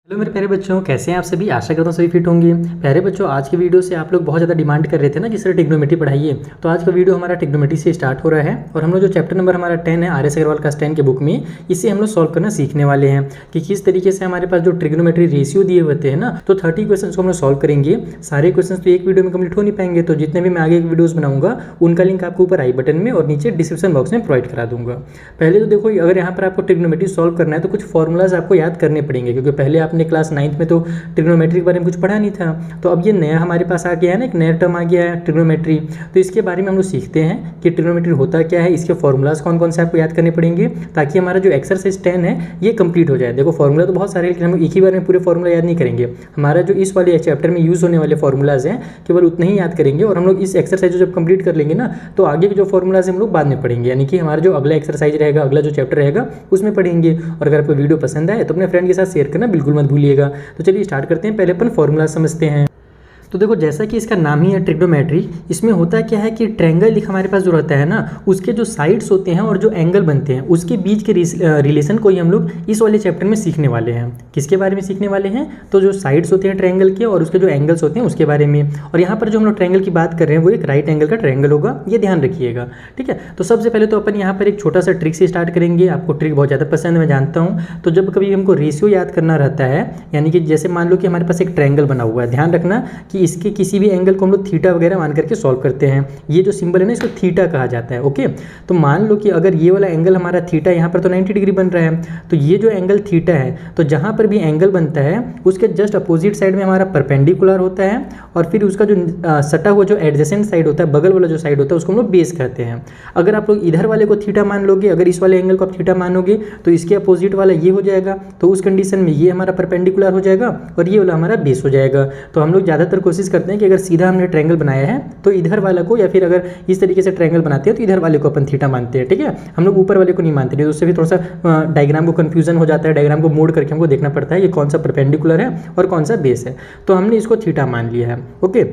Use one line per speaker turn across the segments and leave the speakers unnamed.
Hello मेरे प्यारे बच्चों, कैसे हैं आप सभी। आशा करता हूँ सभी फिट होंगे। प्यारे बच्चों, आज की वीडियो से आप लोग बहुत ज़्यादा डिमांड कर रहे थे ना कि सर ट्रिग्नोमेट्री पढ़ाइए। तो आज का वीडियो हमारा ट्रिग्नोमेट्री से स्टार्ट हो रहा है और हम लोग जो चैप्टर नंबर हमारा 10 है आर एस अग्रवाल का 10 के बुक में, इसे हम लोग सॉल्व करना सीखने वाले हैं कि किस तरीके से हमारे पास जो ट्रिग्नोमेट्री रेशियो दिए होते हैं ना, तो 30 क्वेश्चन को हम लोग सॉल्व करेंगे। सारे क्वेश्चन तो एक वीडियो में कंप्लीट हो नहीं पाएंगे, तो जितने भी मैं आगे वीडियोज़ बनाऊंगा उनका लिंक आपको ऊपर आई बटन में और नीचे डिस्क्रिप्शन बॉक्स में प्रोवाइड करा दूंगा। पहले तो देखो, अगर यहाँ पर आपको ट्रिग्नोमेट्री सॉल्व करना है तो कुछ फॉर्मूलाज आपको याद करने पड़ेंगे, क्योंकि पहले आपने क्लास 9th में तो ट्रिग्नोमेट्री के बारे में कुछ पढ़ा नहीं था। तो अब ये नया हमारे पास आ गया है ना, एक नया टर्म आ गया है ट्रिग्नोमेट्री। तो इसके बारे में हम लोग सीखते हैं कि ट्रिग्नोमेट्री होता क्या है, इसके फॉर्मूलाज कौन कौन से आपको याद करने पड़ेंगे, ताकि हमारा जो एक्सरसाइज 10 है ये कंप्लीट हो जाए। देखो, फॉर्मूला तो बहुत सारे हैं, लेकिन हम एक ही बार में पूरे फॉर्मूला याद नहीं करेंगे। हमारा जो इस वाले चैप्टर में यूज़ होने वाले फॉर्मूलाज हैं केवल उतने ही याद करेंगे, और हम लोग इस एक्सरसाइज जब कंप्लीट कर लेंगे ना, तो आगे के जो फॉर्मूलाज हम लोग बाद में पढ़ेंगे, यानी कि हमारा जो अगला एक्सरसाइज रहेगा, अगला जो चैप्टर रहेगा उसमें पढ़ेंगे। और अगर आपको वीडियो पसंद आए तो अपने फ्रेंड के साथ शेयर करना बिल्कुल मत भूलिएगा। तो चलिए स्टार्ट करते हैं, पहले अपन फॉर्मूला समझते हैं। तो देखो, जैसा कि इसका नाम ही है ट्रिग्नोमेट्री, इसमें होता क्या है कि ट्रायंगल हमारे पास जो रहता है ना, उसके जो साइड्स होते हैं और जो एंगल बनते हैं उसके बीच के रिलेशन को ही हम लोग इस वाले चैप्टर में सीखने वाले हैं। किसके बारे में सीखने वाले हैं? तो जो साइड्स होते हैं ट्रायंगल के और उसके जो एंगल्स होते हैं उसके बारे में। और यहाँ पर जो हम लोग ट्रायंगल की बात कर रहे हैं वो एक राइट एंगल का ट्रायंगल होगा, ये ध्यान रखिएगा, ठीक है। तो सबसे पहले तो अपन यहाँ पर एक छोटा सा ट्रिक से स्टार्ट करेंगे। आपको ट्रिक बहुत ज़्यादा पसंद है, मैं जानता हूँ। तो जब कभी हमको रेशियो याद करना रहता है, यानी कि जैसे मान लो कि हमारे पास एक ट्रायंगल बना हुआ है, ध्यान रखना कि इसके किसी भी एंगल को हम लोग थीटा वगैरह मान करके सॉल्व करते हैं। ये जो सिंबल है ना, इसको थीटा कहा जाता है, ओके। तो मान लो कि अगर ये वाला एंगल हमारा थीटा, यहाँ पर तो 90 डिग्री बन रहा है, तो ये जो एंगल थीटा है, तो जहाँ पर भी एंगल बनता है उसके जस्ट अपोजिट साइड में हमारा परपेंडिकुलर होता है, और फिर उसका जो सटा हुआ जो एडजेसेंट साइड होता है, बगल वाला जो साइड होता है, उसको हम लोग बेस कहते हैं। अगर आप लोग इधर वाले को थीटा मान लोगे, अगर इस वाले एंगल को आप थीटा मानोगे, तो इसके अपोजिट वाला ये हो जाएगा। तो उस कंडीशन में ये हमारा परपेंडिकुलर हो जाएगा और ये वाला हमारा बेस हो जाएगा। तो हम लोग ज़्यादातर कोशिश करते हैं कि अगर सीधा हमने ट्रायंगल बनाया है तो इधर वाला को, या फिर अगर इस तरीके से ट्रायंगल बनाते हैं तो इधर वाले को अपन थीटा मानते हैं, ठीक है। हम लोग ऊपर वाले को नहीं मानते, नहीं तो उससे भी थोड़ा सा डायग्राम को कंफ्यूजन हो जाता है। डायग्राम को मोड़ करके हमको देखना पड़ता है ये कौन सा परपेंडिकुलर है और कौन सा बेस है। तो हमने इसको थीटा मान लिया है, ओके।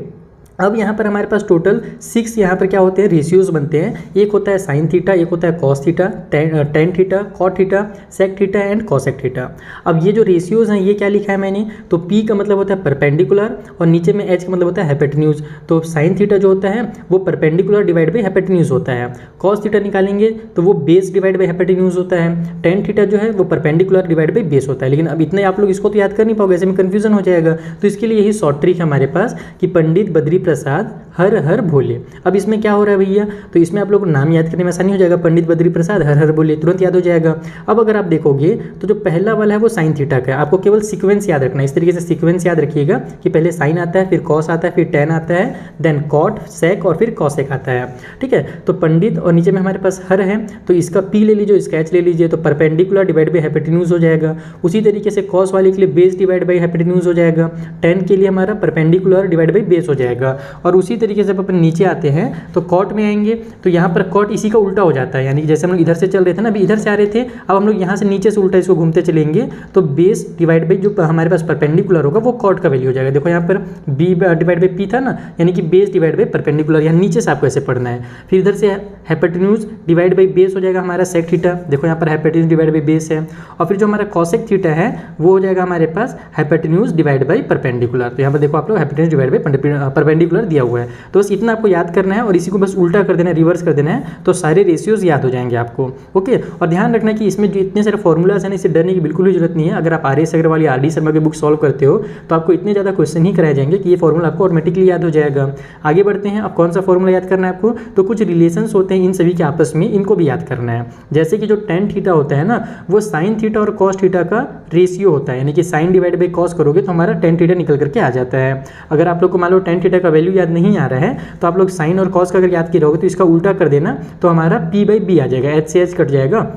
अब यहाँ पर हमारे पास टोटल 6 यहाँ पर क्या होते हैं, रेशियोज बनते हैं। एक होता है साइन थीटा, एक होता है cos theta, tan theta, cot theta, sec theta and cosec theta. अब ये जो रेशियोज हैं ये क्या लिखा है मैंने, तो पी का मतलब होता है परपेंडिकुलर और नीचे में एच का मतलब होता है हाइपोटेन्यूज। तो साइन थीटा जो होता है वो परपेंडिकुलर डिवाइड बाई हाइपोटेन्यूज होता है। कॉस थीटा निकालेंगे तो वो बेस डिवाइड बाई हाइपोटेन्यूज होता है। टेन थीटा जो है वो परपेंडिकुलर डिवाइड बाई बेस होता है। लेकिन अब इतने आप लोग इसको तो याद कर नहीं पाओगे, ऐसे में कन्फ्यूजन हो जाएगा। तो इसके लिए यही शॉर्ट ट्रिक है हमारे पास कि पंडित बद्री प्रसाद हर हर भोले। अब इसमें क्या हो रहा है भैया, तो इसमें आप लोग को नाम याद करने में आसानी हो जाएगा, पंडित बद्री प्रसाद हर हर भोले, तुरंत याद हो जाएगा। अब अगर आप देखोगे तो जो पहला वाला है वो साइन थीटा का है। आपको केवल सीक्वेंस याद रखना है, इस तरीके से सीक्वेंस याद रखिएगा कि पहले साइन आता है, फिर कॉस आता है, फिर टेन आता है, देन कॉट, सेक और फिर कॉसेक आता है, ठीक है। तो पंडित और नीचे में हमारे पास हर है, तो इसका पी ले लीजिए, इसका एच ले लीजिए, तो परपेंडिकुलर डिवाइड बाई हाइपोटेन्यूज हो जाएगा। उसी तरीके से कॉस वाले के लिए बेस डिवाइड बाई हाइपोटेन्यूज हो जाएगा। टेन के लिए हमारा परपेंडिकुलर डिवाइड बाई बेस हो जाएगा। और उसी तरीके से अपन नीचे आते हैं तो कॉट में आएंगे, तो यहाँ पर कॉट इसी का उल्टा हो जाता है, यानी कि जैसे हम लोग इधर से चल रहे थे ना, अभी इधर से आ रहे थे, अब हम लोग यहाँ से नीचे से उल्टा इसको घूमते चलेंगे, तो बेस डिवाइड बाई जो हमारे पास परपेंडिकुलर होगा वो कॉट का वैल्यू हो जाएगा। देखो यहाँ पर बी डिवाइड बाई पी था ना, यानी कि बेस डिवाइड बाई परपेंडिकुलर, यहाँ नीचे से आपको ऐसे पढ़ना है। फिर इधर से हाइपोटेन्यूज डिवाइड बाई बेस हो जाएगा हमारा सेक थीटा, देखो यहाँ पर हाइपोटेन्यूज डिवाइड बाई बेस है। और फिर जो हमारा कॉसेक थीटा है वो हो जाएगा हमारे पास हाइपोटेन्यूज डिवाइड बाई परपेंडिकुलर। तो यहाँ पर देखो आप लोग हाइपोटेन्यूज डिवाइड बाई परपेंडिकुलर दिया हुआ है। तो बस इतना आपको याद करना है और इसी को बस उल्टा कर देना है, रिवर्स कर देना है, तो सारे रेशियोज याद हो जाएंगे आपको, ओके। और ध्यान रखना कि इसमें जो इतने सारे फॉर्मूलाज हैं, इससे डरने की बिल्कुल भी जरूरत नहीं है। अगर आप आर एस अग्रवाल या आर डी शर्मा की बुक सॉल्व करते हो तो आपको इतने ज़्यादा क्वेश्चन ही कराए जाएंगे कि ये फॉर्मूला आपको ऑटोमेटिकली याद हो जाएगा। आगे बढ़ते हैं। अब कौन सा फॉर्मूला याद करना है आपको, तो कुछ रिलेशंस होते हैं इन सभी के आपस में, इनको भी याद करना है। जैसे कि जो टेन थीटा होता है ना, वो साइन थीटा और कॉस थीटा का रेशियो होता है, यानी कि साइन डिवाइड बाई कॉस करोगे तो हमारा टेन थीटा निकल करके आ जाता है। अगर आप लोग को मान लो टेन थीटा का वैल्यू याद नहीं आ रहा है, तो आप लोग साइन और कॉस का अगर याद किया होगा तो इसका उल्टा कर देना, तो हमारा पी बाई बी आ जाएगा, एच से एच कट जाएगा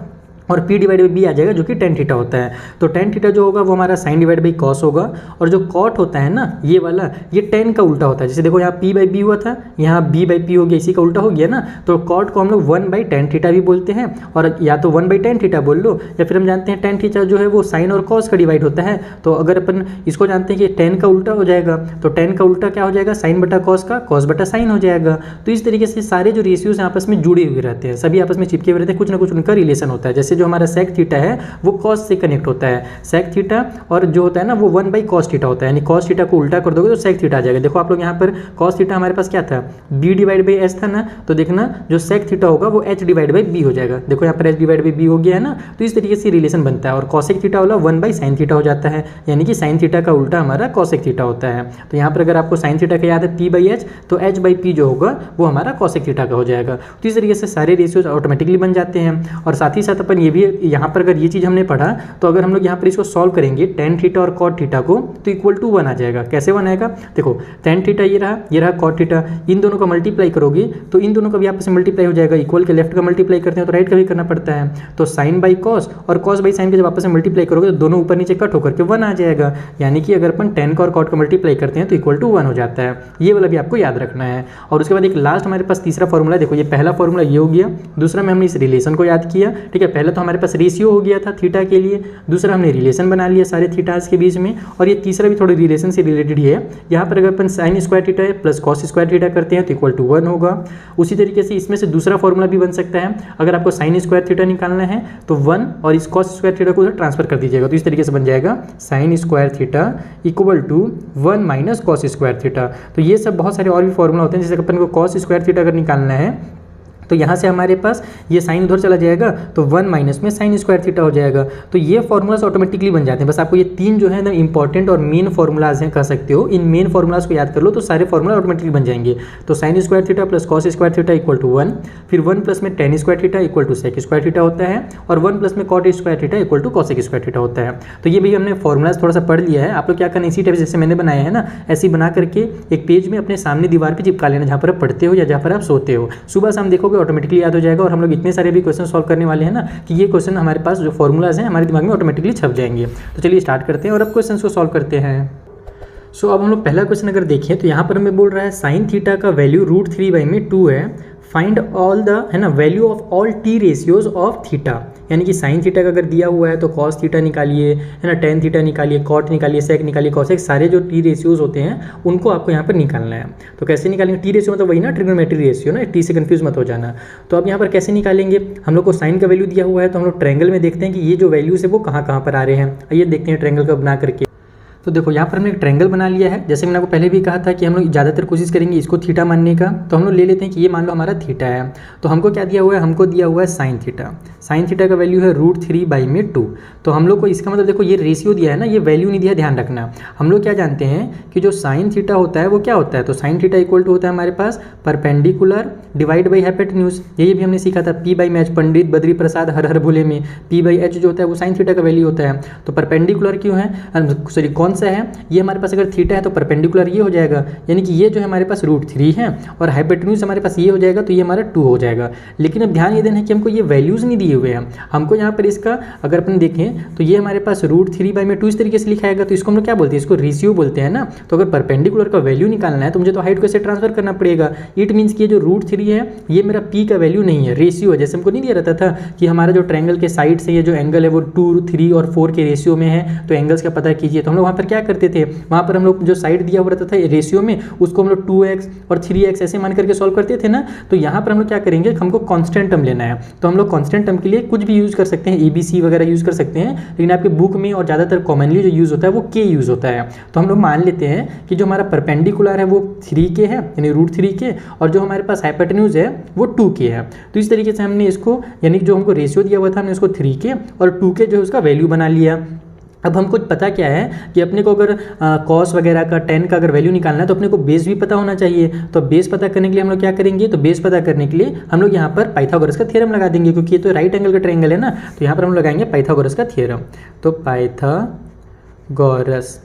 और p डिवाइड बाई बी आ जाएगा, जो कि टेन थीटा होता है। तो टेन थीटा जो होगा वो हमारा साइन डिवाइड बाई कॉस होगा, और जो कॉट होता है ना ये वाला, ये टेन का उल्टा होता है। जैसे देखो यहाँ p बाई बी हुआ था, यहाँ b बाई पी हो गया, इसी का उल्टा हो गया ना। तो कॉट को हम लोग 1 बाई टेन थीटा भी बोलते हैं, और या तो 1 बाई टेन थीटा बोल लो, या फिर हम जानते हैं टेन थीटा जो है वो साइन और कॉस का डिवाइड होता है। तो अगर अपन इसको जानते हैं कि टेन का उल्टा हो जाएगा, तो टेन का उल्टा क्या हो जाएगा, साइन बटा कॉस का, कॉस बटा साइन हो जाएगा। तो इस तरीके से सारे जो रेशियोज आपस में जुड़े हुए रहते हैं, सभी आपस में चिपके हुए रहते हैं, कुछ ना कुछ उनका रिलेशन होता है। जैसे जैसे जो हमारा सेक थीटा है वो कॉस से कनेक्ट होता है, सेक थीटा और जो होता है ना वो 1/cos थीटा होता है, यानी cos थीटा को उल्टा कर दोगे तो सेक थीटा आ जाएगा। देखो आप लोग यहाँ पर cos थीटा हमारे पास क्या था, b/s था ना, तो देखना जो सेक थीटा होगा वो h/b हो जाएगा। देखो यहाँ पर h/b हो गया है ना, तो इस तरीके से रिलेशन बनता है। और cosec थीटा वाला 1/sin थीटा हो जाता है, यानी कि sin थीटा का उल्टा हमारा cosec थीटा होता है। तो यहाँ पर अगर आपको sin थीटा का याद है p/h, तो h/p जो होगा वो हमारा cosec थीटा का हो जाएगा। तो इस तरीके से सारे रेशियोज ऑटोमेटिकली बन जाते हैं। और साथ ही साथ अपन ये भी यहाँ पर अगर ये चीज़ हमने पढ़ा, तो अगर हम लोग यहाँ पर इसको सॉल्व करेंगे tan थीटा और cot थीटा को, तो इक्वल टू 1 आ जाएगा। कैसे 1 आएगा, देखो tan थीटा ये रहा cot थीटा, इन दोनों को मल्टीप्लाई करोगे तो इन दोनों का भी आपस में मल्टीप्लाई हो जाएगा। इक्वल के लेफ्ट का मल्टीप्लाई करते हैं तो राइट का भी करना पड़ता है। तो sin बाई कॉस और cos बाई साइन के जब आपस में मल्टीप्लाई करोगे तो दोनों ऊपर नीचे कट होकर के 1 आ जाएगा। यानी कि अगर अपन tan का और cot का मल्टीप्लाई करते हैं तो इक्वल टू 1 हो जाता है। ये वाला भी आपको याद रखना है। और उसके बाद एक लास्ट हमारे पास तीसरा फॉर्मूला, देखो ये पहला फॉर्मूला ये हो गया, दूसरा में हमने इस रिलेशन को याद किया, ठीक है। पहले तो हमारे पास रेशियो हो गया था थीटा के लिए, दूसरा हमने रिलेशन बना लिया सारे थीटास के बीच में, और ये तीसरा भी थोड़ी रिलेशन से रिलेटेड ही है। यहाँ पर अगर अपन sine square theta plus cos square theta करते हैं तो इक्वल टू 1 होगा। उसी तरीके से इसमें से दूसरा फॉर्मूला भी बन सकता है, अगर आपको साइन स्क्वायर थीटा निकालना है तो 1 और इस कॉस स्क्वायर थीटा को उधर ट्रांसफर कर दीजिएगा। तो इस तरीके से बन जाएगा sine square theta equal to 1 minus cos square theta. तो ये सब बहुत सारे और भी फॉर्मूला होते हैं, जैसे अपन को कॉस स्क्वायर थीटा अगर निकालना है तो यहाँ से हमारे पास ये साइन उधर चला जाएगा तो 1 माइनस में साइन स्क्वायर थीटा हो जाएगा। तो ये फॉर्मूलाज ऑटोमेटिकली बन जाते हैं। बस आपको ये तीन जो है ना इंपॉर्टेंट और मेन फॉर्मूलाज हैं कह सकते हो, इन मेन फॉर्मूलाज को याद कर लो तो सारे फॉर्मूला ऑटोमेटिकली बन जाएंगे। तो sine square theta plus cos square theta equal to 1, फिर 1 प्लस में tan square theta equal to sec square theta होता है, और 1 प्लस में cot square theta equal to cosec square theta होता है। तो ये भी हमने फॉर्मूलाज थोड़ा सा पढ़ लिया है। आप लोग क्या करना, इसी टाइप जैसे मैंने बनाया है ना, ऐसे ही बना करके एक पेज में अपने सामने दीवार पर चिपका लेना, जहाँ पर आप पढ़ते हो या जहाँ पर आप सोते हो। सुबह शाम देखोगे ऑटोमेटिकली याद हो जाएगा। और हम लोग इतने सारे भी क्वेश्चन सॉल्व करने वाले हैं ना कि ये क्वेश्चन हमारे पास जो फॉर्मूलाज हैं हमारे दिमाग में ऑटोमेटिकली छप जाएंगे। तो चलिए स्टार्ट करते हैं और अब क्वेश्चन को सॉल्व करते हैं। सो अब हम लोग पहला क्वेश्चन अगर देखें तो यहाँ पर हमें बोल रहा है साइन थीटा का वैल्यू √3/2 है, फाइंड ऑल द है ना value of all T ratios of theta. यानी कि साइन थीटा का अगर दिया हुआ है तो कॉस थीटा निकालिए, है ना, टेन थीटा निकालिए, कॉट निकालिए, सेक निकालिए, कॉसेक, सारे जो टी रेशियोज होते हैं उनको आपको यहाँ पर निकालना है। तो कैसे निकालेंगे, टी रेशियो मतलब वही ना ट्रिग्नोमेट्री रेशियो ना, टी से कंफ्यूज मत हो जाना। तो अब यहाँ पर कैसे निकालेंगे, हम लोग को साइन का वैल्यू दिया हुआ है तो हम लोग ट्रायंगल में देखते हैं कि ये जो वैल्यूज है वो कहाँ पर आ रहे हैं। आइए देखते हैं ट्रायंगल का बना करके। तो देखो यहाँ पर हमने एक ट्रायंगल बना लिया है। जैसे मैंने आपको पहले भी कहा था कि हम लोग ज़्यादातर कोशिश करेंगे इसको थीटा मानने का। तो हम लोग ले लेते हैं कि ये मान लो हमारा थीटा है, तो हमको क्या दिया हुआ है, हमको दिया हुआ है साइन थीटा। साइन थीटा का वैल्यू है √3/2। तो हम लोग को इसका मतलब देखो ये रेशियो दिया है ना, ये वैल्यू नहीं दिया, ध्यान रखना। हम लोग क्या जानते हैं कि जो साइन थीटा होता है वो क्या होता है, तो साइन थीटा इक्वल टू होता है हमारे पास परपेंडिकुलर डिवाइड बाई हाइपोटेन्यूज। यही भी हमने सीखा था, p/h, पंडित बद्री प्रसाद हर हर भोले में p/h जो होता है वो साइन थीटा का वैल्यू होता है। तो परपेंडिकुलर क्यों है, सॉरी कौन सा है, ये हमारे पास अगर थीटा है तो परपेंडिकुलर ये हो जाएगा, यानी कि ये जो है हमारे पास √3 है, और हाइपोटेन्यूज हमारे पास ये हो जाएगा तो ये हमारा 2 हो जाएगा। लेकिन अब ध्यान ये देना है कि हमको ये वैल्यूज़ नहीं दिए हुए हैं। हमको यहाँ पर इसका अगर अपन देखें तो ये हमारे पास √3/2 इस तरीके से लिखाएगा, तो इसको हम लोग क्या बोलते हैं, इसको रेशियो बोलते हैं ना। तो अगर परपेंडिकुलर का वैल्यू निकालना है तो मुझे तो हाइट को ऐसे ट्रांसफर करना पड़ेगा। इट मीन्स कि ये जो √3 है ये मेरा p का वैल्यू नहीं है, रेशियो है। जैसे हमको नहीं दिया रहता था कि हमारा जो ट्रायंगल के साइड से ये जो एंगल है वो 2, 3 और 4 के रेशियो में है, तो एंगल्स का पता कीजिए। तो हम लोग वहाँ पर क्या करते थे, वहाँ पर हम लोग जो साइड दिया हुआ रहता था रेशियो में उसको हम लोग 2x और 3x ऐसे मान करके सॉल्व करते थे ना। तो यहाँ पर हम लोग क्या करेंगे, हमको कांस्टेंट टर्म लेना है, तो हम लोग कांस्टेंट टर्म के लिए कुछ भी यूज़ कर सकते हैं, ABC वगैरह यूज़ कर सकते हैं, लेकिन आपके बुक में और ज़्यादातर कॉमनली जो यूज़ होता है वो k यूज़ होता है। तो हम लोग मान लेते हैं कि जो हमारा परपेंडिकुलर है वो 3k है, यानी √3k, और जो हमारे पास हाइपोटेन्यूज है वो 2k है। तो इस तरीके से हमने इसको, यानी जो हमको रेशियो दिया हुआ था हमने उसको 3k और 2k जो है उसका वैल्यू बना लिया। अब हमको पता क्या है कि अपने को अगर कॉस वगैरह का, टेन का अगर वैल्यू निकालना है तो अपने को बेस भी पता होना चाहिए। तो बेस पता करने के लिए हम लोग क्या करेंगे, तो बेस पता करने के लिए हम लोग यहाँ पर पाइथागोरस का थ्योरम लगा देंगे, क्योंकि ये तो राइट एंगल का ट्रायंगल है ना। तो यहाँ पर हम लगाएंगे पाइथागोरस का थ्योरम। तो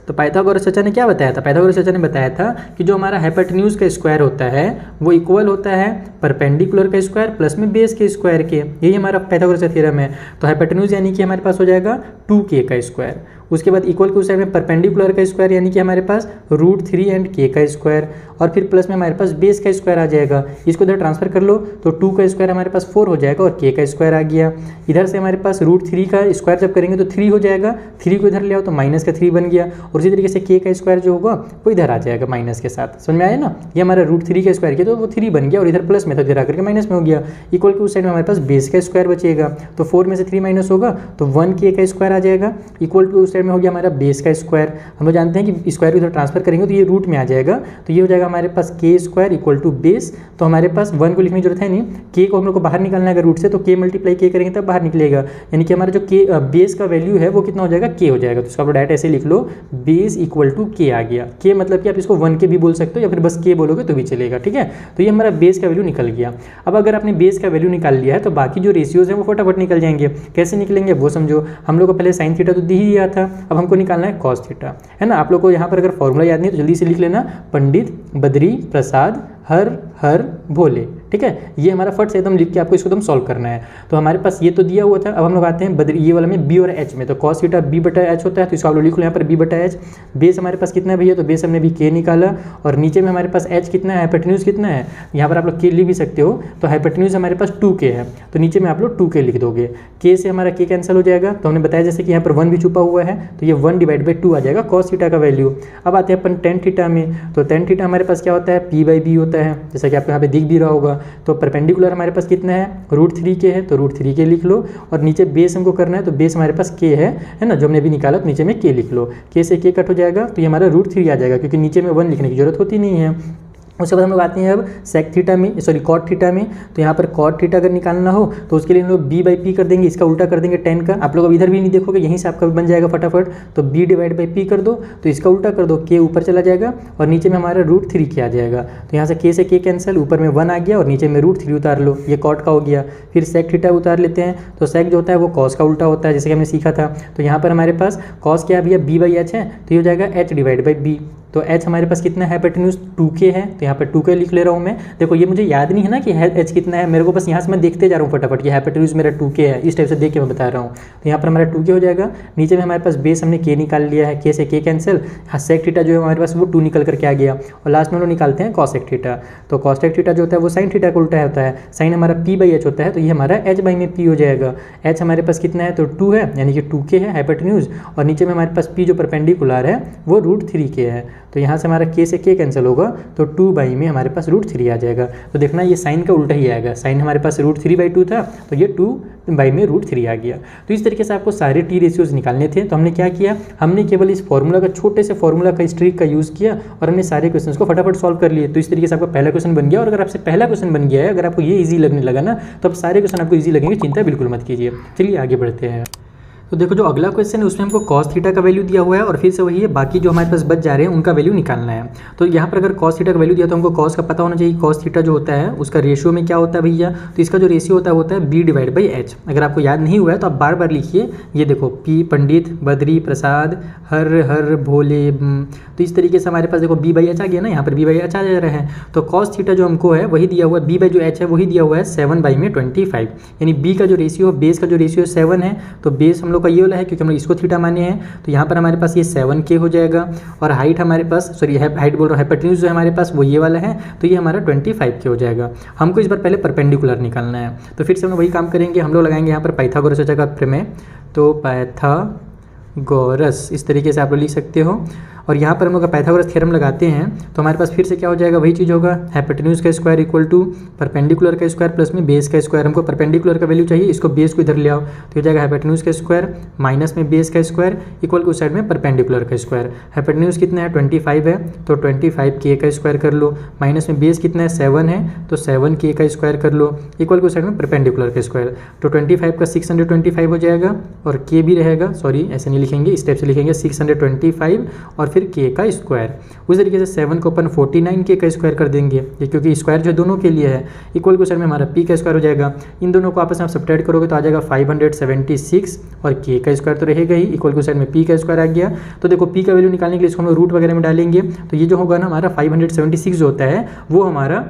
पाइथागोरस चाचा ने क्या बताया था, पाइथागोरस चाचा ने बताया था कि जो हमारा हाइपोटेन्यूज का स्क्वायर होता है वो इक्वल होता है परपेंडिकुलर का स्क्वायर प्लस में बेस के स्क्वायर के। यही हमारा पाइथागोरस का थ्योरम है। तो हाइपोटेन्यूज यानी कि हमारे पास हो जाएगा 2k का स्क्वायर। उसके बाद इक्वल के उस साइड में परपेंडिकुलर का स्क्वायर यानी कि हमारे पास √3 एंड के का स्क्वायर, और फिर प्लस में हमारे पास बेस का स्क्वायर आ जाएगा। इसको इधर ट्रांसफर कर लो तो 2 का स्क्वायर हमारे पास 4 हो जाएगा और के का स्क्वायर आ गया। इधर से हमारे पास √3 का स्क्वायर जब करेंगे तो 3 हो जाएगा, 3 को इधर ले आओ तो माइनस का 3 बन गया, और इसी तरीके से के का स्क्वायर जो होगा वो इधर आ जाएगा माइनस के साथ। समझ में आया ना, ये हमारा √3 का स्क्वायर किया तो वो 3 बन गया और इधर प्लस में था, इधर आकर के माइनस में हो गया। इक्वल के उस साइड में हमारे पास बेस का स्क्वायर बचेगा, तो 4 में से 3 माइनस होगा तो 1 के का स्क्वायर आ जाएगा। इक्वल टू उस साइड में हो गया हमारा बेस का स्क्वायर। हम लोग जानते हैं कि स्क्वायर को इधर ट्रांसफर करेंगे तो ये रूट में आ जाएगा, तो ये हो जाएगा हमारे पास के स्क्वायर इक्वल टू बेस। तो हमारे पास 1 को लिखने की जरूरत है नहीं, के को हम लोग को बाहर निकालना है अगर रूट से, तो के मल्टीप्लाई के करेंगे तब बाहर निकलेगा, यानी कि हमारा जो के बेस का वैल्यू है वो कितना हो जाएगा, के हो जाएगा। तो इसका आप डायरेक्ट ऐसे लिख लो, बेस इक्वल टू के आ गया। के मतलब कि आप इसको 1 के भी बोल सकते हो या फिर बस के बोलोगे तो भी चलेगा, ठीक है। तो ये हमारा बेस का वैल्यू निकल गया। अब अगर आपने बेस का वैल्यू निकाल लिया है तो बाकी जो रेशियोज हैं वो फटाफट निकल जाएंगे। कैसे निकलेंगे वो समझो। हम लोग को पहले साइन थीटा तो दी ही दिया था, अब हमको निकालना है कॉस थीटा, है ना। आप लोग को यहाँ पर अगर फॉर्मूला याद नहीं तो जल्दी से लिख लेना, पंडित बद्री प्रसाद हर हर भोले, ठीक है। ये हमारा फट से एकदम लिख के आपको इसको एकदम सॉल्व करना है। तो हमारे पास ये तो दिया हुआ था, अब हम लोग आते हैं बद्री ये वाला में बी और एच में, तो कॉस थीटा बी बटा एच होता है, तो इसको आप लोग लिख लो यहाँ पर बी बटा एच। बेस हमारे पास कितना है भैया, तो बेस हमने भी के निकाला, और नीचे में हमारे पास एच कितना है, हाइपोटेन्यूज कितना है, यहाँ पर आप लोग के लिख भी सकते हो, तो हाइपोटेन्यूज हमारे पास 2k है, तो नीचे में आप लोग 2k लिख दोगे। के से हमारा के कैंसिल हो जाएगा, तो हमने बताया जैसे कि यहाँ पर 1 भी छुपा हुआ है, तो ये 1/2 आ जाएगा कॉस थीटा का वैल्यू। अब आते हैं अपन टेन थीटा में, तो टेन थीटा हमारे पास क्या होता है, p/b होता है, जैसा कि आपको यहाँ पे दिख भी रहा होगा। तो परपेंडिकुलर हमारे पास कितना है, √3 के है, तो √3 के लिख लो, और नीचे बेस हमको करना है तो बेस हमारे पास के है ना, जो हमने भी निकाला, तो नीचे में के लिख लो। के से के कट हो जाएगा तो ये हमारा √3 आ जाएगा, क्योंकि नीचे में 1 लिखने की जरूरत होती नहीं है। उसके बाद हम लोग आते हैं अब सेक थीटा में, सॉरी कॉट थीटा में। तो यहाँ पर कॉट थीटा अगर निकालना हो तो उसके लिए हम लोग b/p कर देंगे, इसका उल्टा कर देंगे tan का। आप लोग अब इधर भी नहीं देखोगे, यहीं से आपका बन जाएगा फटाफट, तो b/p कर दो, तो इसका उल्टा कर दो, k ऊपर चला जाएगा और नीचे में हमारा √3 के आ जाएगा। तो यहाँ से k से k कैंसिल, ऊपर में 1 आ गया और नीचे में √3 उतार लो, ये कॉट का हो गया। फिर सेक थीटा उतार लेते हैं, तो सेक जो होता है वो कॉस का उल्टा होता है, जैसे कि हमने सीखा था। तो यहाँ पर हमारे पास कॉस क्या है भैया, b/h है, तो ये हो जाएगा h/b। तो h हमारे पास कितना है, हाइपोटेन्यूज 2k है, तो यहाँ पर 2k लिख ले रहा हूँ मैं। देखो ये मुझे याद नहीं है ना कि h कितना है, मेरे को बस यहाँ से मैं देखते जा रहा हूँ फटाफट, ये हाइपोटेन्यूज मेरा 2k है, इस टाइप से देख के मैं बता रहा हूँ। तो यहाँ पर हमारा 2k हो जाएगा, नीचे में हमारे पास बेस हमने k निकाल लिया है, k से k कैंसिल, सेक थीटा जो है हमारे पास वो 2 निकल करके आ गया, और लास्ट में हम लोग निकालते हैं कॉसेक थीटा। तो कॉसेक थीटा जो होता है वो साइन थीटा का उल्टा होता है, साइन हमारा p/h होता है, तो ये हमारा h/p हो जाएगा। h हमारे पास कितना है, तो 2 है, यानी कि 2k है हाइपोटेन्यूज, और नीचे में हमारे पास p जो परपेंडिकुलर है वो √3 के है, तो यहाँ से हमारा k से k कैंसिल होगा, तो 2 में हमारे पास √3 आ जाएगा। तो देखना ये साइन का उल्टा ही आएगा, साइन हमारे पास √3/2 था, तो ये 2 में √3 आ गया। तो इस तरीके से आपको सारे टी रेशियोज निकालने थे। तो हमने क्या किया, हमने केवल इस फॉर्मूला का, छोटे से फॉर्मूला का, इस ट्रिक का यूज़ किया और हमने सारे क्वेश्चंस को फटाफट सॉल्व कर लिए। तो इस तरीके से आपका पहला क्वेश्चन बन गया, और अगर आपसे पहला क्वेश्चन बन गया है, अगर आपको ये ईजी लगने लगा ना, तो अब सारे क्वेश्चन आपको ईजी लगेंगे, चिंता बिल्कुल मत कीजिए। चलिए आगे बढ़ते हैं। तो देखो जो अगला क्वेश्चन है उसमें हमको कॉस थीटा का वैल्यू दिया हुआ है, और फिर से वही है, बाकी जो हमारे पास बच जा रहे हैं उनका वैल्यू निकालना है। तो यहाँ पर अगर कॉस थीटा का वैल्यू दिया तो हमको कॉस का पता होना चाहिए, कॉस थीटा जो होता है उसका रेशियो में क्या होता है भैया, तो इसका जो रेशियो होता है b/h। अगर आपको याद नहीं हुआ है तो आप बार बार लिखिए, ये देखो p पंडित बद्री प्रसाद हर हर भोले, तो इस तरीके से हमारे पास देखो b/h आ गया ना, यहाँ पर b/h आ जा रहा है। तो कॉस थीटा जो हमको है वही दिया हुआ है, b/h है वही दिया हुआ है 7/25, यानी b का जो रेशियो, बेस का जो रेशियो 7 है, तो बेस हम लोग का ये वाला है क्योंकि हम लोग इसको थीटा माने हैं। तो यहाँ पर हमारे पास ये 7k हो जाएगा, और हाइट हमारे पास, सॉरी हाइट बोल रहा हूँ, हाइपोटेन्यूज जो है हमारे पास वो ये वाला है, तो ये हमारा 25k हो जाएगा। हमको इस बार पहले परपेंडिकुलर निकालना है, तो फिर से हम लोग वही काम करेंगे, हम लोग लगाएंगे यहाँ पर पाइथागोरस का प्रमेय। तो पाइथागोरस इस तरीके से आप लोग लिख सकते हो, और यहाँ पर हम लोग पाइथागोरस थ्योरम लगाते हैं तो हमारे पास फिर से क्या हो जाएगा, वही चीज़ होगा, हाइपोटेन्यूज का स्क्वायर इक्वल टू परपेंडिकुलर का स्क्वायर प्लस में बेस का स्क्वायर। हमको परपेंडिकुलर का वैल्यू चाहिए, इसको बेस को इधर ले आओ, तो हो जाएगा हाइपोटेन्यूज का स्क्वायर माइनस में बेस का स्क्वायर इक्वल टू उस साइड में परपेंडिकुलर का स्क्वायर। हाइपोटेन्यूज कितना है 25 है, तो 25k का स्क्वायर कर लो, माइनस में बेस कितना है 7 है, तो 7k का स्क्वायर कर लो इक्वल टू उस साइड में परपेंडिकुलर का स्क्वायर। तो 25 का 625 हो जाएगा, और k भी रहेगा, सॉरी ऐसे नहीं लिखेंगे, इस टाइप से लिखेंगे 625 और फिर k का स्क्वायर। उस तरीके से 7 को अपन 49k का स्क्वायर कर देंगे, ये क्योंकि स्क्वायर जो दोनों के लिए है, इक्वल क्वेश्चन में हमारा p का स्क्वायर हो जाएगा। इन दोनों को आपस में आप सब्ट्रैक्ट करोगे तो आ जाएगा 576, और k का स्क्वायर तो रहेगा ही, इक्वल क्वेश्चन में p का स्क्वायर आ गया। तो देखो p का वैल्यू निकालने के लिए इसको हम रूट वगैरह में डालेंगे, तो ये जो होगा ना हमारा 576 जो होता है वो हमारा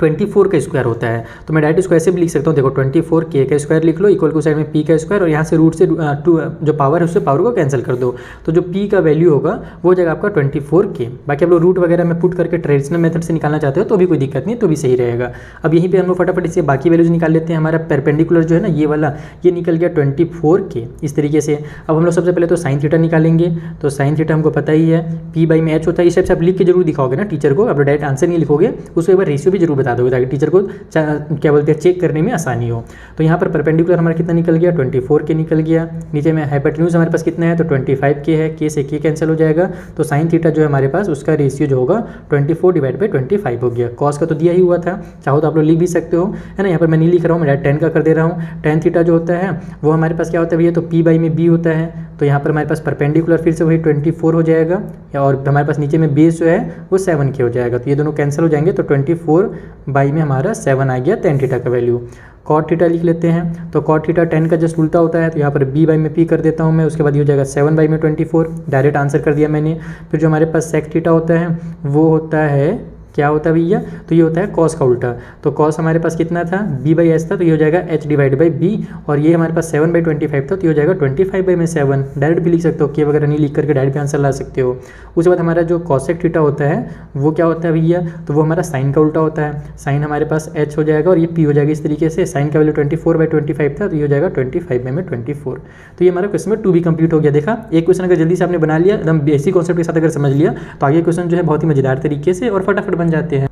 24 का स्क्वायर होता है। तो मैं डायरेक्ट इसको ऐसे भी लिख सकता हूँ, देखो 24 के का स्क्वायर लिख लो, इक्वल टू साइड में पी का स्क्वायर, और यहाँ से रूट से जो पावर है उससे पावर को कैंसिल कर दो, तो जो पी का वैल्यू होगा वो हो जाएगा आपका 24 के। बाकी आप लोग रूट वगैरह में पुट करके ट्रेडिशनल मेथड से निकालना चाहते हो तो भी कोई दिक्कत नहीं, तो भी सही रहेगा। अब यहीं पर हम लोग फटाफट इससे बाकी वैल्यूज निकाल लेते हैं। हमारा परपेंडिकुलर जो है ना ये वाला, ये निकल गया 24 के इस तरीके से। अब हम लोग सबसे पहले तो साइन थीटा निकालेंगे। तो साइन थीटा हमको पता ही है पी बाई में एच होता है। इस टाइप से आप लिख के जरूर दिखाओगे ना टीचर को, आप डायरेक्ट आंसर नहीं लिखोगे, उसको एक बार रेशियो भी जरूर बता दोगे ताकि टीचर को क्या बोलते हैं चेक करने में आसानी हो। तो यहाँ पर परपेंडिकुलर हमारा कितना निकल गया, 24 के निकल गया। नीचे में हाइपोटेन्यूज हमारे पास कितना है, तो 25 के है, के से के कैंसिल हो जाएगा। तो साइन थीटा जो है हमारे पास उसका रेशियो जो होगा 24 डिवाइड बाई 25 हो गया। कॉस का तो दिया ही हुआ था, चाहो तो आप लोग लिख भी सकते हो, है ना। यहाँ पर मैं नहीं लिख रहा हूँ, मैं डायरेक्ट 10 का कर दे रहा हूँ। टेन थीटा जो होता है वो हमारे पास क्या होता है भैया, तो पी बाई में बी होता है। तो यहाँ पर हमारे पास परपेंडिकुलर फिर से वही 24 हो जाएगा, और हमारे पास नीचे में बेस जो है वो 7 के हो जाएगा। तो ये दोनों कैंसिल हो जाएंगे, तो 24 बाई में हमारा 7 आ गया टेन थीटा का वैल्यू। कॉट थीटा लिख लेते हैं। तो कॉट थीटा 10 का जस्ट उल्टा होता है, तो यहाँ पर बी बाई में पी कर देता हूँ मैं, उसके बाद ये हो जाएगा 7 बाई में 24, डायरेक्ट आंसर कर दिया मैंने। फिर जो हमारे पास सेक थीटा होता है वो होता है, क्या होता है भैया, तो ये होता है कॉस का उल्टा। तो कॉस हमारे पास कितना था, बी बाई एच था, तो ये हो जाएगा एच डिवाइड बाई बी, और ये हमारे पास 7 बाई 25 था, तो ये हो जाएगा 25 बाई में 7। डायरेक्ट भी लिख सकते हो, के वगैरह नहीं लिख करके डायरेक्ट भी आंसर ला सकते हो। उसके बाद हमारा जो कॉसेक थीटा होता है वो क्या होता है भैया, तो वो हमारा साइन का उल्टा होता है। साइन हमारे पास एच हो जाएगा और ये पी हो जाएगा इस तरीके से। साइन का वैल्यू 24 बाई 25 था, तो ये हो जाएगा 25 बाई में 24। तो ये हमारा क्वेश्चन में 2 भी कंप्लीट हो गया। देखा, एक क्वेश्चन अगर जल्दी से आपने बना लिया, एकदम बेसिक कॉन्सेप्ट के साथ अगर समझ लिया, तो आगे क्वेश्चन जो है बहुत ही मजेदार तरीके से और फटाफट बन जाते हैं।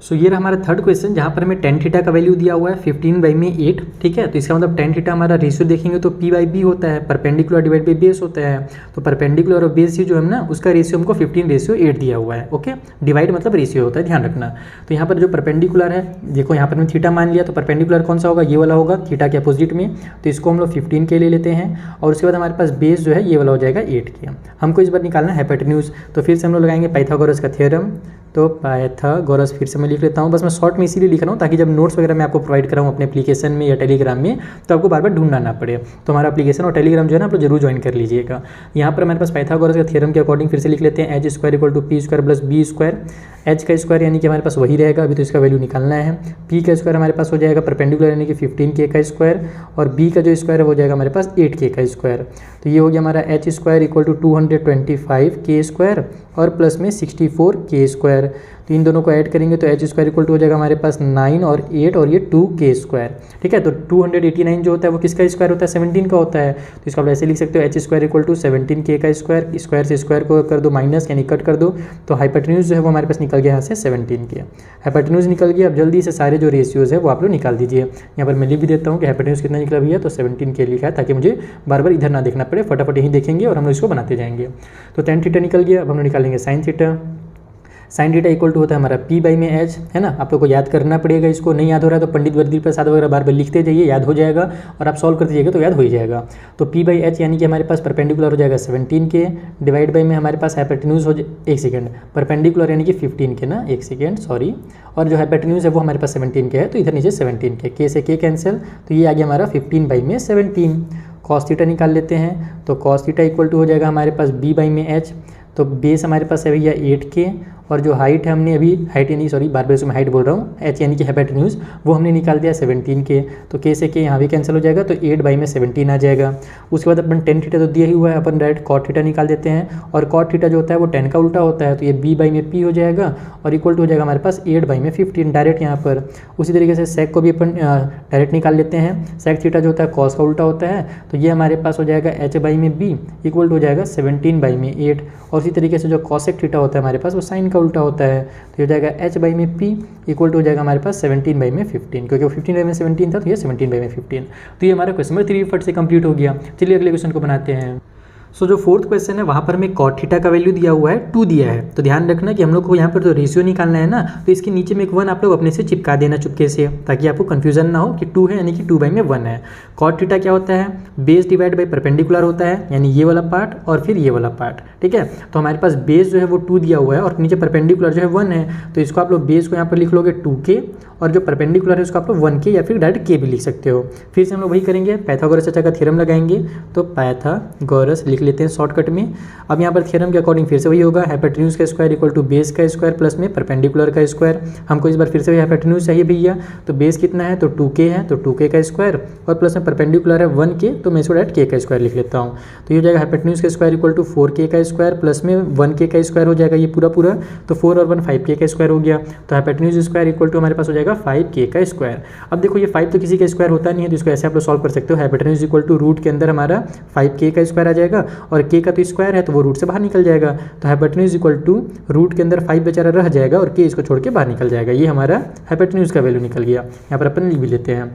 सो ये रहा हमारा थर्ड क्वेश्चन, जहाँ पर हमें टेन थीटा का वैल्यू दिया हुआ है 15 बाई में 8, ठीक है। तो इसका मतलब टेन थीटा हमारा रेशियो देखेंगे तो पी बाई बी होता है, परपेंडिकुलर डिवाइड बाई बेस होता है। तो परपेंडिकुलर और बेस जो है ना उसका रेशियो हमको 15:8 दिया हुआ है, ओके। डिवाइड मतलब रेशियो होता है, ध्यान रखना। तो यहाँ पर जो परपेंडिकुलर है, देखो यहाँ पर हमने थीटा मान लिया, तो परपेंडिकुलर कौन सा होगा, ये वाला होगा थीटा के अपोजिट में। तो इसको हम लोग 15 के ले लेते हैं, और उसके बाद हमारे पास बेस जो है ये वाला हो जाएगा 8 के। हमको इस बार निकालना है हाइपोटेन्यूज, तो फिर से हम लोग लगाएंगे पाइथागोरस का थ्योरम। तो पाइथागोरस फिर से मैं लिख लेता हूँ, बस मैं शॉर्ट में इसीलिए लिख रहा हूँ ताकि जब नोट्स वगैरह मैं आपको प्रोवाइड कराऊँ अपने एप्लीकेशन में या टेलीग्राम में, तो आपको बार बार ढूंढना ना पड़े। तो हमारा एप्लीकेशन और टेलीग्राम जो है ना आप लोग जरूर ज्वाइन कर लीजिएगा। यहाँ पर हमारे पास पाइथागोरस का थ्योरम के अकॉर्डिंग फिर से लिख लेते हैं, H square equal to P square plus B square. H का स्क्वायर यानी कि हमारे पास वही रहेगा, अभी तो इसका वैल्यू निकालना है। पी का स्क्वायर हमारे पास हो जाएगा परपेंडिकुलर यानी कि 15 के का स्क्वायर, और बी का जो स्क्वायर है वो जाएगा हमारे पास 8 के का स्क्वायर। तो ये हो गया हमारा एच स्क्वायर इक्वल टू 225 के स्क्वायर और प्लस में 64 के स्क्वायर। तो इन दोनों को ऐड करेंगे तो एच स्क्वायर इक्वल टू हो जाएगा हमारे पास 9 और 8 और ये 2 के स्क्वायर, ठीक है। तो 289 जो होता है वो किसका स्क्वायर होता है, 17 का होता है। तो इसको आप ऐसे लिख सकते हो, एच स्क्वायर इक्वल टू 17 के का स्क्वायर, स्क्वायर से स्क्वायर को कर दो माइनस यानी कट कर दो, तो हाइपोटेन्यूज जो है वो हमारे पास निकल गया यहाँ से 17 के। हाइपोटेन्यूज निकल गया। अब जल्दी से सारे जो रेशियोज है वो आप लोग निकाल दीजिए। यहाँ पर मैं लिख भी देता हूँ कि हाइपोटेन्यूज कितना निकला भैया, तो 17 के लिखा है, ताकि मुझे बार बार इधर ना देखना पड़े, फटाफट यहीं देखेंगे और हम लोग इसको बनाते जाएंगे। तो टेन थीटा निकल गया। अब हम लोग निकालेंगे sine theta. Sine theta equal to होता है हमारा पी बाई में एच, है ना। आप लोग को याद करना पड़ेगा, इसको नहीं याद हो रहा है तो पंडित वर्दी प्रसाद वगैरह बार बार लिखते जाइए, याद हो जाएगा, और आप सॉल्व करते जाइएगा तो याद हो ही जाएगा। तो पी बाई एच यानी कि हमारे पास परपेंडिकुलर हो जाएगा 17 के, डिवाइड बाई में हमारे पास हाइपोटेन्यूज हो एक सेकेंड, परपेंडिकुलर यानी कि 15 के ना, एक सेकेंड सॉरी, और जो हाइपोटेन्यूज है वो हमारे पास 17 के है, तो इधर नीचे 17 के से के कैंसिल, तो ये आ गया हमारा 15 बाई में 17। कॉस थीटा निकाल लेते हैं। तो कॉस थीटा इक्वल टू हो जाएगा हमारे पास बी बाई में एच। तो बेस हमारे पास है भैया 8 के, और जो हाइट है हमने अभी हाइट यानी सॉरी बार बार इसमें हाइट बोल रहा हूँ, एच यानी कि हाइपोटेन्यूज वो हमने निकाल दिया 17 के। तो के से के यहाँ भी कैंसिल हो जाएगा, तो 8 बाई में 17 आ जाएगा। उसके बाद अपन टेन थीटा तो दिया ही हुआ है, अपन डायरेक्ट कॉट थीटा निकाल देते हैं, और कॉट थीटा जो होता है वो 10 का उल्टा होता है, तो ये बी बाई में पी हो जाएगा, और इक्वल टू हो जाएगा हमारे पास 8 बाई में 15 डायरेक्ट यहाँ पर। उसी तरीके से सेक को भी अपन डायरेक्ट निकाल लेते हैं। सेक थीटा जो होता है कॉस का उल्टा होता है, तो ये हमारे पास हो जाएगा एच बाई में बी इक्वल टू हो जाएगा 17 बाई में 8, और इसी तरीके से जो कॉसेक थीटा होता है हमारे पास वो साइन का उल्टा होता है, तो ये हो जाएगा एच बाई में पी इक्वल टू हो जाएगा हमारे पास 17 बाई में 15, क्योंकि वो 15 बाई में 17 था, तो ये 17 बाई में 15। तो ये हमारा क्वेश्चन नंबर 3 फट से कंप्लीट हो गया। चलिए अगले क्वेश्चन को बनाते हैं। सो जो फोर्थ क्वेश्चन है वहाँ पर हमें कॉट थीटा का वैल्यू दिया हुआ है 2 दिया है। तो ध्यान रखना कि हम लोग को यहाँ पर तो रेशियो निकालना है ना, तो इसके नीचे में एक 1 आप लोग अपने से चिपका देना चुपके से, ताकि आपको कंफ्यूजन ना हो कि 2 है यानी कि 2 बाई में 1 है। कॉट थीटा क्या होता है, बेस डिवाइड बाई परपेंडिकुलर होता है, यानी ये वाला पार्ट और फिर ये वाला पार्ट, ठीक है। तो हमारे पास बेस जो है वो 2 दिया हुआ है और नीचे परपेंडिकुलर जो है 1 है, तो इसको आप लोग बेस को यहाँ पर लिख लोगे 2k, और जो परपेंडिकुलर है उसको आप लोग 1k या फिर डायरेक्ट k भी लिख सकते हो। फिर से हम लोग वही करेंगे, पाइथागोरस चाचा का थ्योरम लगाएंगे। तो पाइथागोरस लिख लिख लेते हैं शॉर्टकट में। अब यहाँ पर थ्योरम के अकॉर्डिंग फिर से वही होगा, हाइपोटेन्यूज का स्क्वायर इक्वल टू बेस का स्क्वायर प्लस में परपेंडिकुलर का स्क्वायर। हमको इस बार फिर से वही हाइपोटेन्यूज चाहिए भैया, तो बेस कितना है तो 2k है, तो 2k का स्क्वायर और प्लस में परपेंडिकुलर है 1k, तो मैं इसको डायरेक्ट k का स्क्वायर लिख लेता हूँ। तो ये हो जाएगा हाइपोटेन्यूज का स्क्वायर इक्वल टू 4k का स्क्वायर प्लस में 1k का स्क्वायर हो जाएगा ये पूरा पूरा, तो 4 और 1 5k का स्क्वायर हो गया। तो हाइपोटेन्यूज स्क्वायर इक्वल टू हमारे पास हो जाएगा 5k का स्क्वायर। अब देखो ये 5 तो किसी का स्क्वायर होता नहीं है, तो इसको ऐसे आप लोग सॉल्व कर सकते हो। हाइपोटेन्यूज इक्वल टू रूट के अंदर हमारा 5k का स्क्वायर आ जाएगा और k का तो स्क्वायर है तो वो रूट से बाहर निकल जाएगा, तो हाइपोटेन्यूज इक्वल टू रूट के अंदर 5 बेचारा रह जाएगा और k इसको छोड़ के बाहर निकल जाएगा। ये हमारा हाइपोटेन्यूज का वैल्यू निकल गया। यहाँ पर अपन लिख भी लेते हैं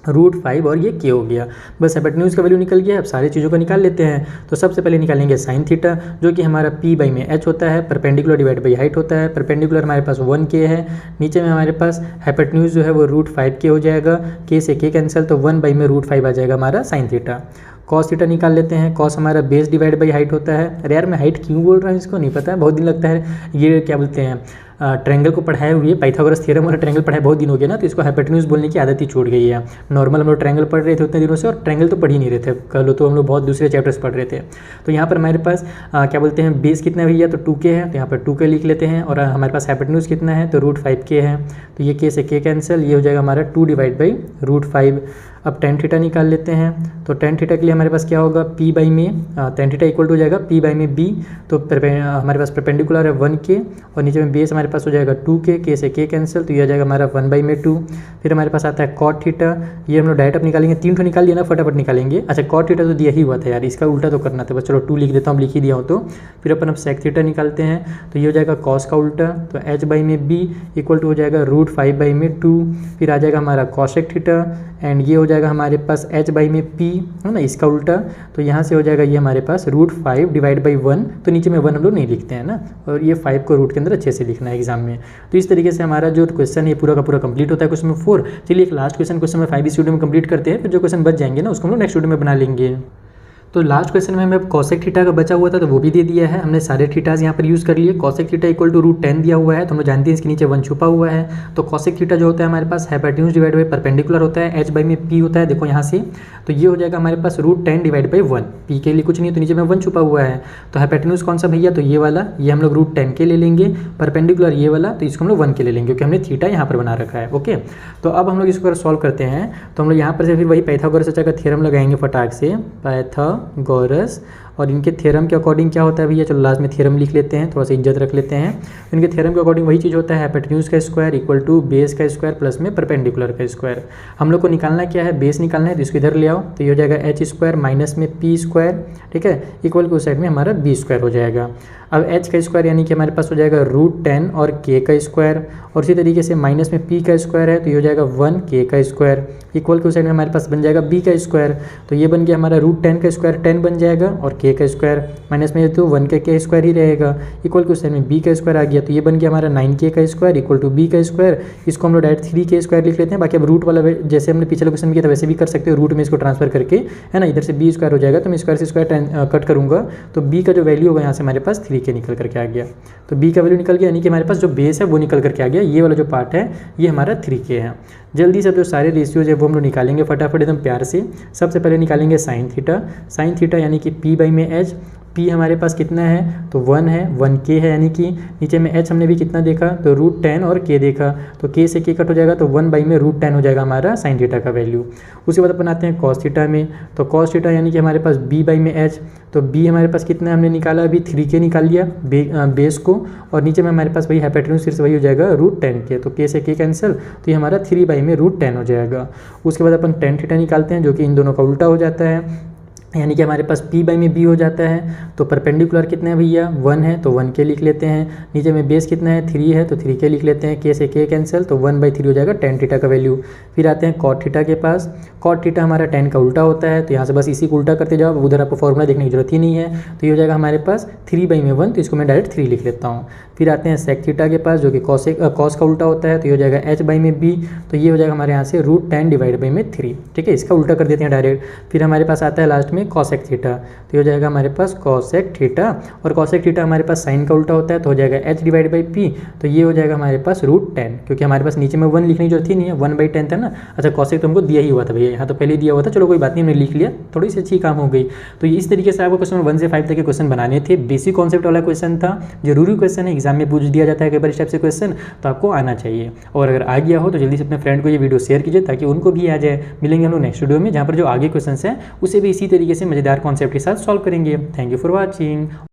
√5 और ये k हो गया। बस हाइपोटेन्यूज का वैल्यू निकल गया। अब सारी चीज़ों को निकाल लेते हैं। तो सबसे पहले निकालेंगे साइन थीटा, जो कि हमारा p बाई में h होता है, परपेंडिकुलर डिवाइड बाई हाइट होता है। परपेंडिकुलर हमारे पास 1k है, नीचे में हमारे पास हाइपोटेन्यूज जो है वो √5k हो जाएगा, k से k कैंसिल, तो 1 बाई में √5 आ जाएगा हमारा साइन थीटा। कॉस थीटा निकाल लेते हैं। कॉस हमारा बेस डिवाइड बाई हाइट होता है। अरे यार मैं हाइट क्यों बोल रहा हूँ इसको नहीं पता है, बहुत दिन लगता है। ये क्या बोलते हैं ट्रायंगल को पढ़ाए हुए, पाइथागोरस थ्योरम और ट्रायंगल पढ़ाए बहुत दिन हो गया ना, तो इसको हाइपोटेन्यूज बोलने की आदत ही छूट गई है। नॉर्मल हम लोग ट्रायंगल पढ़ रहे थे उतने दिनों से, और ट्रायंगल तो पढ़ ही नहीं रहे थे, कह लो तो हम लोग बहुत दूसरे चैप्टर्स पढ़ रहे थे। तो यहाँ पर हमारे पास क्या बोलते हैं बेस कितना है भैया, तो 2k है, तो यहाँ पर 2k लिख लेते हैं। और हमारे पास हाइपोटेन्यूज कितना है तो √5k है, तो ये k से k कैंसिल, ये हो जाएगा हमारा 2 डिवाइड बाई √5। अब टेन थीटा निकाल लेते हैं। तो टेन थीटा के लिए हमारे पास क्या होगा, p बाई में टेन थीटा इक्वल टू हो जाएगा p बाई में b, तो हमारे पास परपेंडिकुलर है 1k और नीचे में बेस हमारे पास हो जाएगा 2k, k से k कैंसिल, तो ये आ जाएगा हमारा 1 बाई में 2। फिर हमारे पास आता है कॉट थीटा, ये हम लोग डायरेक्ट अब निकालेंगे, 3 ठो निकाल लिया ना, फटाफट निकालेंगे। अच्छा कॉट थीटा तो दिया ही हुआ था यार, इसका उल्टा तो करना था, बस चलो 2 लिख देता हूँ, लिख ही दिया हूँ। तो फिर अपन अब सेक थीटा निकालते हैं, तो ये हो जाएगा कॉस का उल्टा, तो h बाई में b इक्वल टू हो जाएगा √5 बाई में 2। फिर आ जाएगा हमारा कॉसेक थीटा, एंड ये हो जाएगा हमारे पास h बाई में p है ना, इसका उल्टा, तो यहाँ से हो जाएगा ये हमारे पास √5 डिवाइड बाई 1, तो नीचे में 1 हम लोग नहीं लिखते हैं ना, और ये 5 को रूट के अंदर अच्छे से लिखना है एग्जाम में। तो इस तरीके से हमारा जो क्वेश्चन है पूरा का पूरा कंप्लीट होता है क्वेश्चन नंबर 4। चलिए एक लास्ट क्वेश्चन में 5 इस वीडियो में कंप्लीट करते हैं, फिर जो क्वेश्चन बच जाएंगे ना उसको हम लोग नेक्स्ट वीडियो में बना लेंगे। तो लास्ट क्वेश्चन में हमें कॉसेक थीटा का बचा हुआ था, तो वो भी दे दिया है हमने, सारे थीटाज यहाँ पर यूज़ कर लिए। कॉसेक थीटा इक्वल टू √10 दिया हुआ है, तो हम लोग जानते हैं इसके नीचे 1 छुपा हुआ है। तो कॉसेक थीटा जो होता है हमारे पास हाइपोटेन्यूज डिवाइड बाई परपेंडिकुलर होता है, h बाई में p होता है, देखो यहाँ से, तो ये हो जाएगा हमारे पास √10 डिवाइड बाई 1, p के लिए कुछ नहीं है तो नीचे में 1 छुपा हुआ है। तो हाइपोटेन्यूज कौन सा भैया, तो ये वाला, ये हम लोग √10 के ले लेंगे, परपेंडिकुलर ये वाला, तो इसको हम लोग 1 के ले लेंगे क्योंकि हमने थीटा यहाँ पर बना रखा है। ओके, तो अब हम लोग इसको सॉल्व करते हैं। तो हम लोग यहाँ पर से फिर वही पाइथागोरस का थ्योरम लगाएंगे फटाक से, पाइथागोरस, और इनके थ्योरम के अकॉर्डिंग क्या होता है भैया, चलो लास्ट में थ्योरम लिख लेते हैं, थोड़ा सा इज्जत रख लेते हैं। इनके थ्योरम के अकॉर्डिंग वही चीज़ होता है, हाइपोटेन्यूज का स्क्वायर इक्वल टू बेस का स्क्वायर प्लस में परपेंडिकुलर का स्क्वायर। हम लोग को निकालना क्या है, बेस निकालना है, तो इसको इधर ले आओ, तो ये हो जाएगा h स्क्वायर माइनस में p स्क्वायर, ठीक है, इक्वल के उस साइड में हमारा b स्क्वायर हो जाएगा। अब h का स्क्वायर यानी कि हमारे पास हो जाएगा √10 और k का स्क्वायर, और इसी तरीके से माइनस में p का स्क्वायर है, तो ये हो जाएगा 1k का स्क्वायर, इक्वल के उस साइड में हमारे पास बन जाएगा b का स्क्वायर, तो ये बन गया हमारा √10 का स्क्वायर 10 बन जाएगा, और k का स्क्वायर माइनस में तो 1 का k स्क्वायर ही रहेगा, इक्वल के उस साइड में b का स्क्वायर आ गया, तो ये बन गया हमारा 9k का स्क्वायर इक्वल टू b का स्क्वायर। इसको हम लोग डायरेक्ट 3k स्क्वायर लिख लेते हैं, बाकी अब रूट वाला जैसे हमने पिछले क्वेश्चन में किया था वैसे भी कर सकते हो, रूट में इसको ट्रांसफर करके, है ना, इधर से b स्क्वायर हो जाएगा, तो मैं स्क्वायर से स्क्वायर कट करूँगा, तो b का जो वैल्यू होगा यहाँ से हमारे पास 3k निकल करके आ गया। तो b का वैल्यू निकल गया, यानी कि हमारे पास जो बेस है वो निकल करके आ गया, ये वाला जो पार्ट है ये हमारा 3k है। जल्दी से अब जो सारे रेशियोज है वो हम लोग निकालेंगे फटाफट एकदम प्यार से। सबसे पहले निकालेंगे साइन थीटा यानी कि p बाई में h, p हमारे पास कितना है तो 1 है, 1k है, यानी कि नीचे में h हमने भी कितना देखा तो √10 और k देखा, तो k से k कट हो जाएगा, तो 1 बाई में √10 हो जाएगा हमारा साइन थीटा का वैल्यू। उसके बाद अपन आते हैं कॉस थीटा में, तो कॉस थीटा यानी कि हमारे पास b बाई में h, तो b हमारे पास कितना हमने निकाला अभी 3k निकाल लिया बेस को, और नीचे में हमारे पास वही हाइपोटेन्यूज फिर से वही हो जाएगा √10k, तो k से k कैंसिल, तो ये हमारा 3 बाई में √10 हो जाएगा। उसके बाद अपन टेन थीटा निकालते हैं, जो कि इन दोनों का उल्टा हो जाता है, यानी कि हमारे पास p बाई में b हो जाता है। तो परपेंडिकुलर कितना है भैया 1 है, तो 1k लिख लेते हैं, नीचे में बेस कितना है 3 है, तो 3k लिख लेते हैं, k से k कैंसिल, तो 1/3 हो जाएगा टेन थीटा का वैल्यू। फिर आते हैं कॉट थीटा के पास, कॉट थीटा हमारा टेन का उल्टा होता है, तो यहाँ से बस इसी को उल्टा करते जाओ, उधर आपको फॉर्मूला देखने की जरूरत ही नहीं है, तो ये हो जाएगा हमारे पास 3 बाई में 1, तो इसको मैं डायरेक्ट 3 लिख लेता हूँ। फिर आते हैं सेक थीटा के पास, जो कि कॉस का उल्टा होता है, तो ये हो जाएगा h बाई में b, तो ये हो जाएगा हमारे यहाँ से √10 डिवाइड बाई में 3, ठीक है, इसका उल्टा कर देते हैं डायरेक्ट। फिर हमारे पास आता है लास्ट में में कॉसेक थीटा, तो ये हो जाएगा हमारे पास कॉसेक थीटा, और कॉसेक थीटा हमारे पास साइन का उल्टा होता है तो हो जाएगा h डिवाइड बाई पी, तो ये हो जाएगा हमारे पास √10, क्योंकि हमारे पास नीचे में 1 लिखने की जरूरत ही नहीं है, 1/10 था ना। अच्छा कॉसेक तो हमको दिया ही हुआ था भैया, यहाँ तो पहले दिया हुआ था, चलो कोई बात नहीं, हमने लिख लिया, थोड़ी सी अच्छी काम हो गई। तो इस तरीके से आपको क्वेश्चन 1 से 5 तक के क्वेश्चन बनाने थे, बेसिक कॉन्सेप्ट वाला क्वेश्चन था, जरूरी क्वेश्चन है, एग्जाम में पूछ दिया जाता है कई बार इस टाइप से क्वेश्चन, तो आपको आना चाहिए। और अगर आ गया हो तो जल्दी से अपने फ्रेंड को ये वीडियो शेयर कीजिए ताकि उनको भी आ जाए। मिलेंगे हम लोग नेक्स्ट वीडियो में, जहाँ पर जो आगे क्वेश्चन है उसे भी इसी तरीके से मजेदार कॉन्सेप्ट के साथ सॉल्व करेंगे। Thank you for watching.